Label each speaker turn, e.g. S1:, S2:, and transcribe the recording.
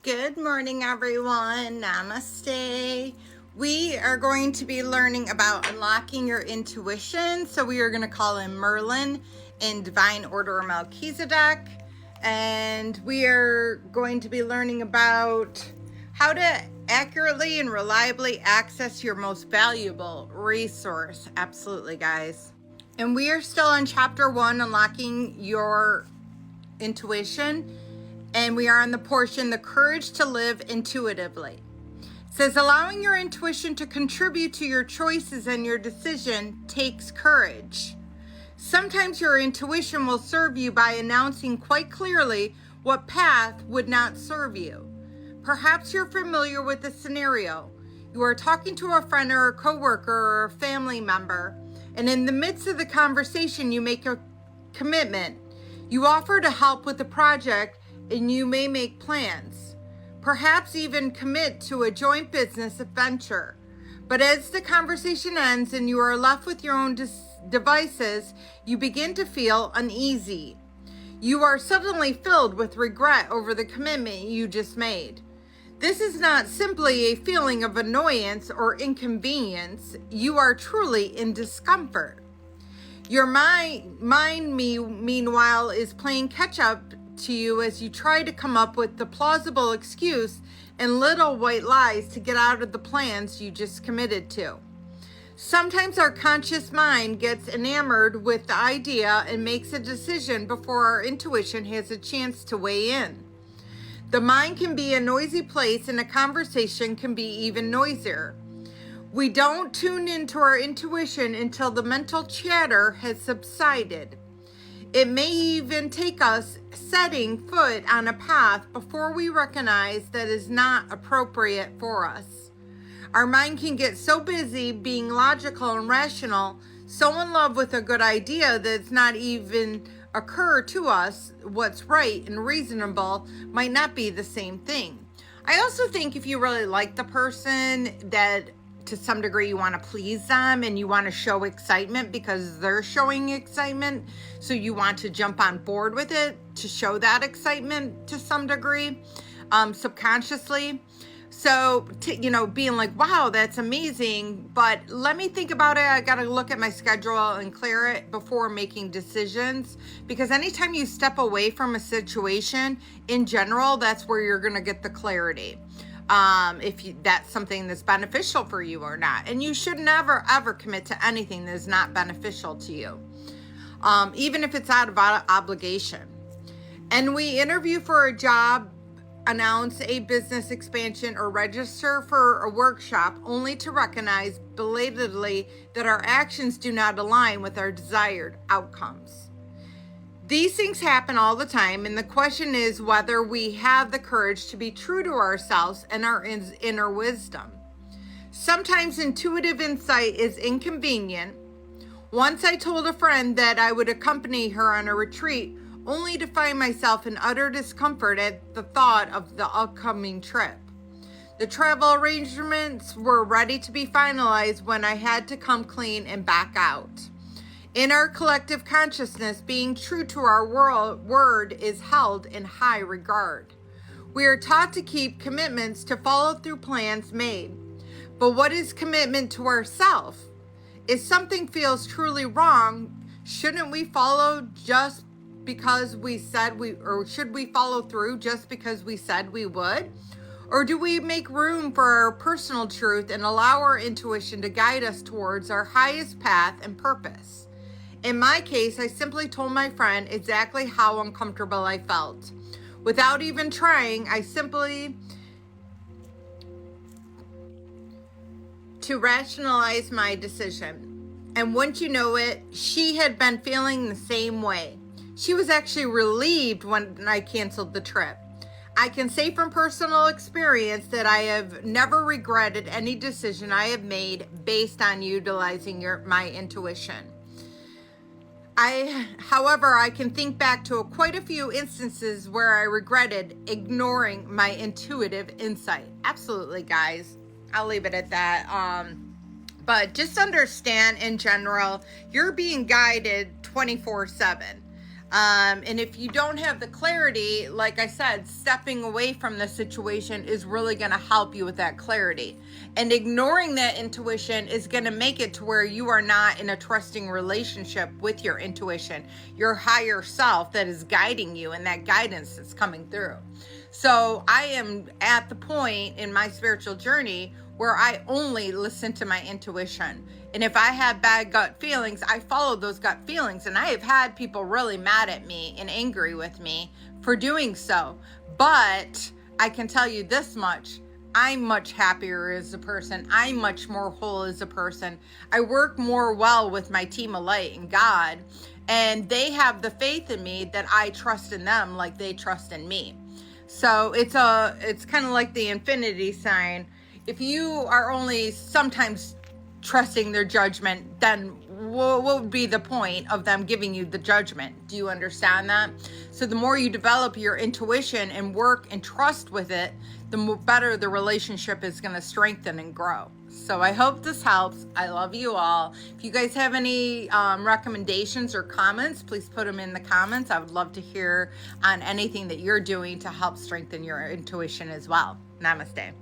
S1: Good morning, everyone. Namaste. We are going to be learning about unlocking your intuition. So we are going to call in Merlin in Divine Order of Melchizedek. And we are going to be learning about how to accurately and reliably access your most valuable resource. Absolutely, guys. And we are still on chapter 1, unlocking your intuition. And we are on the portion, the courage to live intuitively. It says, allowing your intuition to contribute to your choices and your decision takes courage. Sometimes your intuition will serve you by announcing quite clearly what path would not serve you. Perhaps you're familiar with the scenario. You are talking to a friend or a coworker or a family member, and in the midst of the conversation, you make a commitment. You offer to help with the project, and you may make plans, perhaps even commit to a joint business venture. But as the conversation ends and you are left with your own devices, you begin to feel uneasy. You are suddenly filled with regret over the commitment you just made. This is not simply a feeling of annoyance or inconvenience. You are truly in discomfort. Your mind, meanwhile, is playing catch up to you as you try to come up with the plausible excuse and little white lies to get out of the plans you just committed to. Sometimes our conscious mind gets enamored with the idea and makes a decision before our intuition has a chance to weigh in. The mind can be a noisy place, and a conversation can be even noisier. We don't tune into our intuition until the mental chatter has subsided. It may even take us setting foot on a path before we recognize that is not appropriate for us. Our mind can get so busy being logical and rational, so in love with a good idea that it's not even occur to us what's right and reasonable might not be the same thing. I also think if you really like the person, that to some degree you want to please them and you want to show excitement because they're showing excitement, so you want to jump on board with it to show that excitement to some degree, subconsciously. So, being like, wow, that's amazing, but let me think about it. I got to look at my schedule and clear it before making decisions, because anytime you step away from a situation in general, that's where you're going to get the clarity. That's something that's beneficial for you or not. And you should never, ever commit to anything that is not beneficial to you, even if it's out of obligation. And we interview for a job, announce a business expansion, or register for a workshop only to recognize belatedly that our actions do not align with our desired outcomes. These things happen all the time, and the question is whether we have the courage to be true to ourselves and our inner wisdom. Sometimes intuitive insight is inconvenient. Once I told a friend that I would accompany her on a retreat, only to find myself in utter discomfort at the thought of the upcoming trip. The travel arrangements were ready to be finalized when I had to come clean and back out. In our collective consciousness, being true to our word is held in high regard. We are taught to keep commitments, to follow through plans made. But what is commitment to ourselves? If something feels truly wrong, shouldn't we follow just because we said or should we follow through just because we said we would? Or do we make room for our personal truth and allow our intuition to guide us towards our highest path and purpose? In my case, I simply told my friend exactly how uncomfortable I felt. Without even trying, I simply to rationalize my decision. And once you know it, she had been feeling the same way. She was actually relieved when I canceled the trip. I can say from personal experience that I have never regretted any decision I have made based on utilizing my intuition. However, I can think back to quite a few instances where I regretted ignoring my intuitive insight. Absolutely, guys. I'll leave it at that. But just understand in general, you're being guided 24/7. And if you don't have the clarity, like I said, stepping away from the situation is really going to help you with that clarity. And ignoring that intuition is going to make it to where you are not in a trusting relationship with your intuition, your higher self that is guiding you, and that guidance that's coming through. So I am at the point in my spiritual journey where I only listen to my intuition. And if I have bad gut feelings, I follow those gut feelings. And I have had people really mad at me and angry with me for doing so. But I can tell you this much. I'm much happier as a person. I'm much more whole as a person. I work more well with my team of light and God. And they have the faith in me that I trust in them like they trust in me. So it's kind of like the infinity sign. If you are only sometimes trusting their judgment, then what would be the point of them giving you the judgment? Do you understand that? So the more you develop your intuition and work and trust with it, the better the relationship is going to strengthen and grow. So I hope this helps. I love you all. If you guys have any recommendations or comments, please put them in the comments. I would love to hear on anything that you're doing to help strengthen your intuition as well. Namaste.